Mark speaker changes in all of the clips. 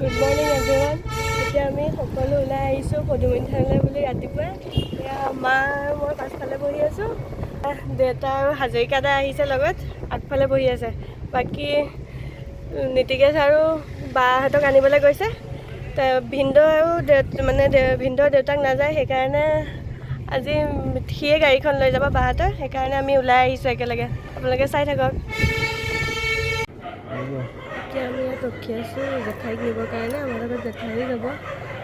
Speaker 1: Good morning everyone. এতিয়া আমি সকলো ওলাই আহিছোঁ পদুমণি থানলৈ বুলি ৰাতিপুৱাই। এতিয়া মা আৰু মই পাছফালে বহি আছোঁ, দেউতা আৰু হাজৰিকা দা আহিছে লগত, আগফালে বহি আছে। বাকী নীতিকেশ আৰু বাহঁতক আনিবলৈ গৈছে। ভিনদেউ আৰু ভিনদেউৰ দেউতাক নাযায়, সেইকাৰণে আজি সিয়ে গাড়ীখন লৈ যাব বাহঁতৰ, সেইকাৰণে আমি ওলাই আহিছোঁ একেলগে। আপোনালোকে চাই থাকক। এতিয়া আমি ইয়াত ৰখি আছোঁ জেঠাইক নিবৰ কাৰণে। আমাৰ লগত জেঠাই যাব,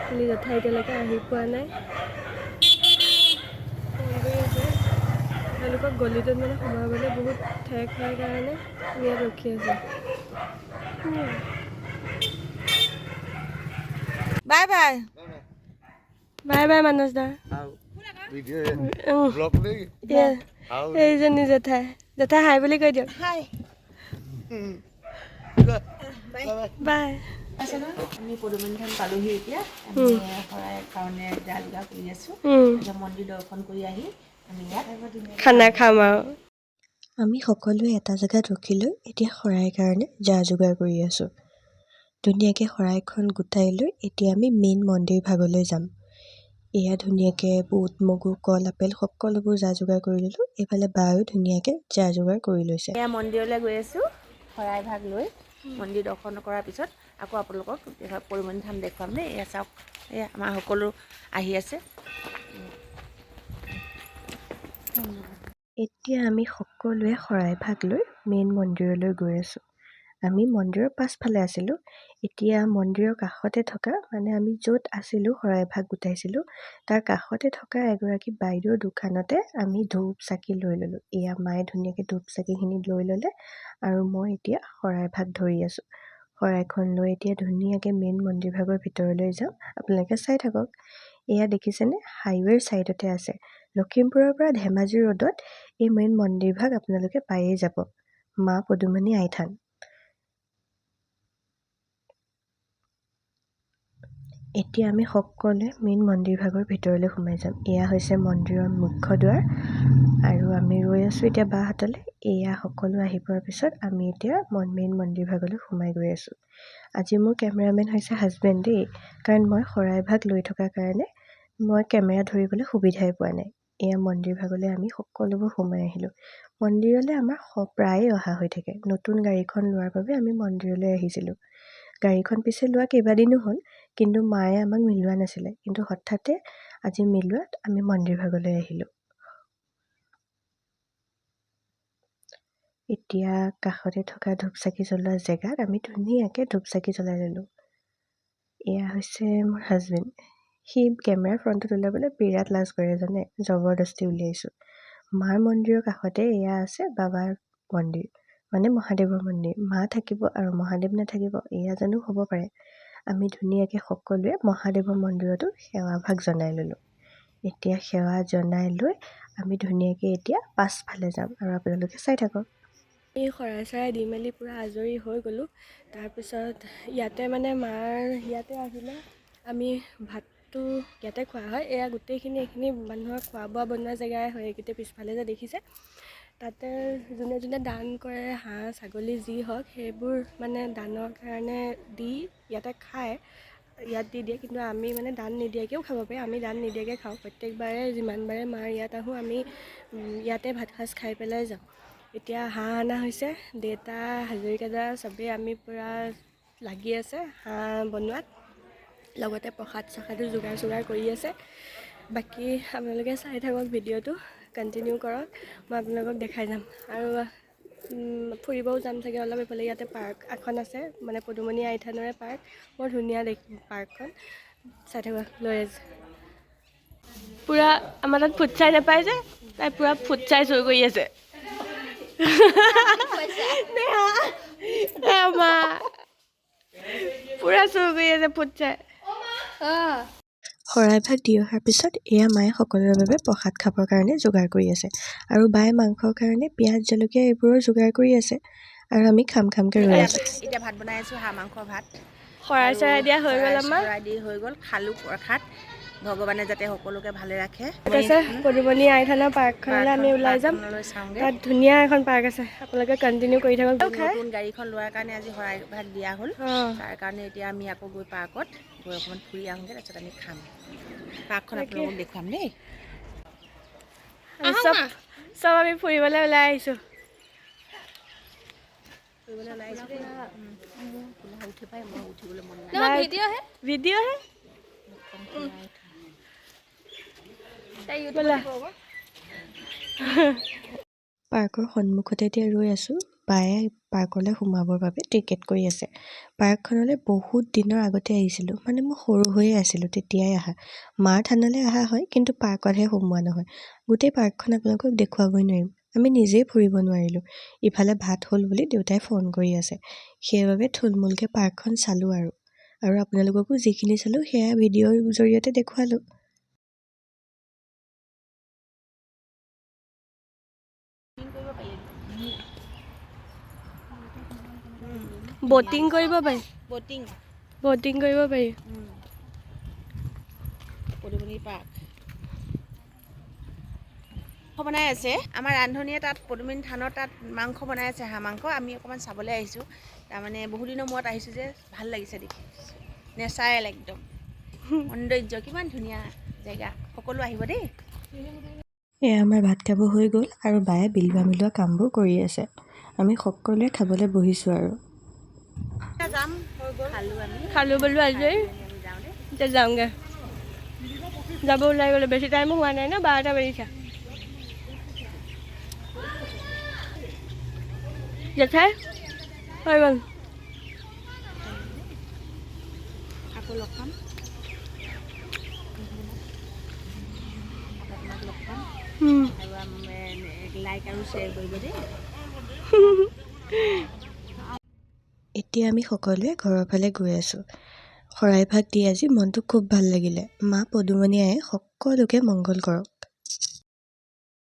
Speaker 1: খালি জেঠাই এতিয়ালৈকে আহি পোৱা নাই। তেওঁলোকক গলিটোত মানে সোমাবলৈ বহুত ঠেক হোৱাৰ কাৰণে আমি ইয়াত ৰখি আছোঁ। বাই বাই বাই বাই মানস দা। এইজনী জেঠাই, জেঠাই হাই বুলি কৈ দিয়ক। হাই বাই।
Speaker 2: আমি পদুমণি থান পালোহি। এতিয়া শৰাই কাৰণে যা যোগাৰ কৰি আছোঁ। মন্দিৰ দৰ্শন কৰি আহি আমি ইয়াত
Speaker 1: খানা খাম আৰু।
Speaker 3: আমি সকলোৱে এটা জেগাত ৰখি লৈ এতিয়া শৰাইৰ কাৰণে যা যোগাৰ কৰি আছোঁ। ধুনীয়াকৈ শৰাইখন গোটাই লৈ এতিয়া আমি মেইন মন্দিৰ ভাগলৈ যাম। এয়া ধুনীয়াকৈ বুট মগু কল আপেল সকলোবোৰ যা যোগাৰ কৰি ল'লোঁ। এইফালে বায়ো ধুনীয়াকৈ যা যোগাৰ কৰি লৈছে।
Speaker 2: এয়া মন্দিৰলৈ গৈ আছোঁ। শৰাই ভাগ লৈ মন্দিৰ দৰ্শন কৰাৰ পিছত আকৌ আপোনালোকক পদুমণি থান দেখুৱাম দেই। এয়া চাওক, এয়া আমাৰ সকলো আহি আছে।
Speaker 3: এতিয়া আমি সকলোৱে শৰাই ভাগ লৈ মেইন মন্দিৰলৈ গৈ আছোঁ। আমি মন্দিৰৰ পাছফালে আছিলোঁ। এতিয়া মন্দিৰৰ কাষতে থকা আমি য'ত আছিলোঁ শৰাই ভাগ গোটাইছিলোঁ তাৰ কাষতে থকা এগৰাকী বাইদেউৰ দোকানতে আমি ধূপ চাকি লৈ ল'লোঁ। এয়া মায়ে ধুনীয়াকৈ ধূপ চাকিখিনি লৈ ল'লে আৰু মই এতিয়া শৰাই ভাগ ধৰি আছোঁ। শৰাইখন লৈ এতিয়া ধুনীয়াকৈ মেইন মন্দিৰ ভাগৰ ভিতৰলৈ যাম। আপোনালোকে চাই থাকক। এয়া দেখিছেনে, হাইৱেৰ ছাইডতে আছে। লখিমপুৰৰ পৰা ধেমাজি ৰোডত এই মেইন মন্দিৰ ভাগ আপোনালোকে পায়েই যাব, মা পদুমণি আই থান। এতিয়া আমি সকলোৱে মেইন মন্দিৰ ভাগৰ ভিতৰলৈ সোমাই যাম। এয়া হৈছে মন্দিৰৰ মুখ্য দুৱাৰ আৰু আমি ৰৈ আছোঁ এতিয়া বাহঁতলৈ। এয়া সকলো আহি পোৱাৰ পিছত আমি এতিয়া মেইন মন্দিৰ ভাগলৈ সোমাই গৈ আছোঁ। আজি মোৰ কেমেৰামেন হৈছে হাজবেণ্ড দেই, কাৰণ মই শৰাই ভাগ লৈ থকাৰ কাৰণে মই কেমেৰা ধৰিবলৈ সুবিধাই পোৱা নাই। এয়া মন্দিৰ ভাগলৈ আমি সকলোবোৰ সোমাই আহিলোঁ। মন্দিৰলৈ আমাৰ প্ৰায়ে অহা হৈ থাকে। নতুন গাড়ীখন লোৱাৰ বাবে আমি মন্দিৰলৈ আহিছিলোঁ। গাড়ীখন পিছে লোৱা কেইবাদিনো হ'ল, কিন্তু মায়ে আমাক মিলোৱা নাছিলে। কিন্তু হঠাতে আজি মিলোৱাত আমি মন্দিৰ ভাগলৈ আহিলোঁ। এতিয়া কাষতে থকা ধূপ চাকি জ্বলোৱা জেগাত আমি ধুনীয়াকৈ ধূপ চাকি জ্বলাই ল'লোঁ। এয়া হৈছে মোৰ হাজবেণ্ড। সি কেমেৰা ফ্ৰণ্টত ওলাবলৈ বিৰাট লাজ কৰে জানে, জবৰদস্তি উলিয়াইছোঁ। মাৰ মন্দিৰৰ কাষতে এয়া আছে বাবাৰ মন্দিৰ, মহাদেৱৰ মন্দিৰ। মা থাকিব আৰু মহাদেৱ নাথাকিব, এয়া জানো হ'ব পাৰে। আমি ধুনীয়াকৈ সকলোৱে মহাদেৱৰ মন্দিৰতো সেৱা ভাগ জনাই ল'লোঁ। এতিয়া সেৱা জনাই লৈ আমি ধুনীয়াকৈ এতিয়া পাছফালে যাম আৰু আপোনালোকে চাই থাকক।
Speaker 1: এই শৰাই চৰাই দি মেলি পূৰা আজৰি হৈ গ'লোঁ। তাৰপিছত ইয়াতে মাৰ ইয়াতে আহিলে আমি ভাতটো ইয়াতে খোৱা হয়। এয়া গোটেইখিনি এইখিনি মানুহৰ খোৱা বোৱা বনোৱা জেগাই হয়। এইকেইটা পিছফালে যে দেখিছে, তাতে যোনে যোনে দান কৰে, হাঁহ ছাগলী যি হওক সেইবোৰ দানৰ কাৰণে দি ইয়াতে খায়, ইয়াত দি দিয়ে। কিন্তু আমি দান নিদিয়াকৈও খাব পাৰি, আমি দান নিদিয়াকৈ খাওঁ। প্ৰত্যেকবাৰে যিমানবাৰে মাৰ ইয়াত আহোঁ আমি ইয়াতে ভাত সাজ খাই পেলাই যাওঁ। এতিয়া হাঁহ অনা হৈছে, দেউতা হাজৰিকা দা চবেই আমি পূৰা লাগি আছে হাঁহ বনোৱাত, লগতে প্ৰসাদ চসাদো যোগাৰ চোগাৰ কৰি আছে। বাকী আপোনালোকে চাই থাকক, ভিডিঅ'টো কণ্টিনিউ কৰক, মই আপোনালোকক দেখাই যাম। আৰু ফুৰিবও যাম চাগে অলপ এইফালে। ইয়াতে পাৰ্ক এখন আছে, পদুমণি আই থানৰে পাৰ্ক, বৰ ধুনীয়া পাৰ্কখন। চাই থাকক, লৈ আছে পূৰা। আমাৰ তাত ফুটছাই নাপায় যে, তাই পূৰা ফুটছাই চুৰ কৰি আছে। পূৰা চুৰ কৰি আছে ফুটছাই।
Speaker 3: শৰাই ভাগ দি অহাৰ পিছত এয়া মায়ে সকলোৰে বাবে প্ৰসাদ খাবৰ কাৰণে যোগাৰ কৰি আছে আৰু বায়ে মাংসৰ কাৰণে পিঁয়াজ জলকীয়া এইবোৰৰ যোগাৰ কৰি আছে আৰু আমি খামকৈ ৰৈ আছোঁ।
Speaker 2: এতিয়া ভাত বনাই আছোঁ, হাঁহ মাংসৰ ভাত।
Speaker 1: শৰাই চৰাই দিয়া হৈ গ'ল আমাৰ।
Speaker 2: শৰাই দি হৈ গ'ল, খালোঁ প্ৰসাদ। ভগৱানে যাতে সকলোকে ভালে ৰাখে।
Speaker 1: ঠিক আছে, পদুমণি আই থানা পাৰ্কখনলৈ আমি ওলাই যাম।
Speaker 2: পাৰ্কখনলৈ চাওঁগৈ।
Speaker 1: তাত ধুনীয়া এখন পাৰ্ক আছে, আপোনালোকে কণ্টিনিউ কৰি থাকক।
Speaker 2: নতুন গাড়ীখন লোৱাৰ কাৰণে আজি শৰাইভাগ দিয়া হ'ল।
Speaker 1: অঁ
Speaker 2: তাৰ কাৰণে এতিয়া আমি আকৌ গৈ পাৰ্কত গৈ অকণমান ফুৰি আহোঁগৈ, তাৰপিছত আমি খাম। পাৰ্কখন আপোনালোকক দেখুৱাম দেই।
Speaker 1: চব আমি ফুৰিবলৈ ওলাই আহিছোঁ।
Speaker 2: ফুৰিবলৈ ওলাই আহিছোঁ দেই। উঠি পাই মই উঠিবলৈ মন নাই।
Speaker 1: ভিডিঅ'হে
Speaker 3: পাৰ্কৰ সন্মুখতে এতিয়া ৰৈ আছোঁ। বায়ে পাৰ্কলৈ সোমাবৰ বাবে টিকেট কৰি আছে। পাৰ্কখনলৈ বহুত দিনৰ আগতে আহিছিলোঁ, মানে মই সৰু হৈয়ে আছিলোঁ তেতিয়াই অহা। মাৰ থানালৈ অহা হয়, কিন্তু পাৰ্কতহে সোমোৱা নহয়। গোটেই পাৰ্কখন আপোনালোকক দেখুৱাবই নোৱাৰিম, আমি নিজেই ফুৰিব নোৱাৰিলোঁ। ইফালে ভাত হ'ল বুলি দেউতাই ফোন কৰি আছে, সেইবাবে থুলমূলকৈ পাৰ্কখন চালোঁ আৰু আপোনালোককো যিখিনি চালোঁ সেয়া ভিডিঅ'ৰ জৰিয়তে দেখুৱালোঁ।
Speaker 1: বটিং কৰিব পাৰি।
Speaker 2: বটিং
Speaker 1: কৰিব পাৰি।
Speaker 2: পদুমণি পাৰ্ক বনাই আছে আমাৰ ৰান্ধনীয়ে, তাত পদুমণি থানত তাত মাংস বনাই আছে, হাঁহ মাংস। আমি অকণমান চাবলৈ আহিছোঁ, তাৰমানে বহুত দিনৰ মূৰত আহিছোঁ যে ভাল লাগিছে দেখি। নেচাৰেল একদম সৌন্দৰ্য, কিমান ধুনীয়া জেগা। সকলো আহিব দেই।
Speaker 3: এয়া আমাৰ ভাত খাব হৈ গ'ল আৰু বায়ে বিলোৱা মিলোৱা কামবোৰ কৰি আছে। আমি সকলোৱে খাবলৈ বহিছোঁ আৰু।
Speaker 2: যাম, হৈ গ'ল,
Speaker 1: খালোঁ বোলো আজৰি,
Speaker 2: আমি যাওঁ দেই।
Speaker 1: এতিয়া যাওঁগৈ। যাব ওলাই গ'লো, বেছি টাইমো হোৱা নাই ন, 12টা বাজিছে। জেঠাই হৈ গ'ল।
Speaker 2: আকৌ লগ পাম, আপোনাক লগ পাম আৰু লাইক আৰু শ্বেয়াৰ কৰিব দেই।
Speaker 3: এতিয়া আমি সকলোৱে ঘৰৰ ফালে গৈ আছোঁ। শৰাইভাগ দি আজি মনটো খুব ভাল লাগিলে। মা পদুমণি আইয়ে সকলোকে মংগল কৰক।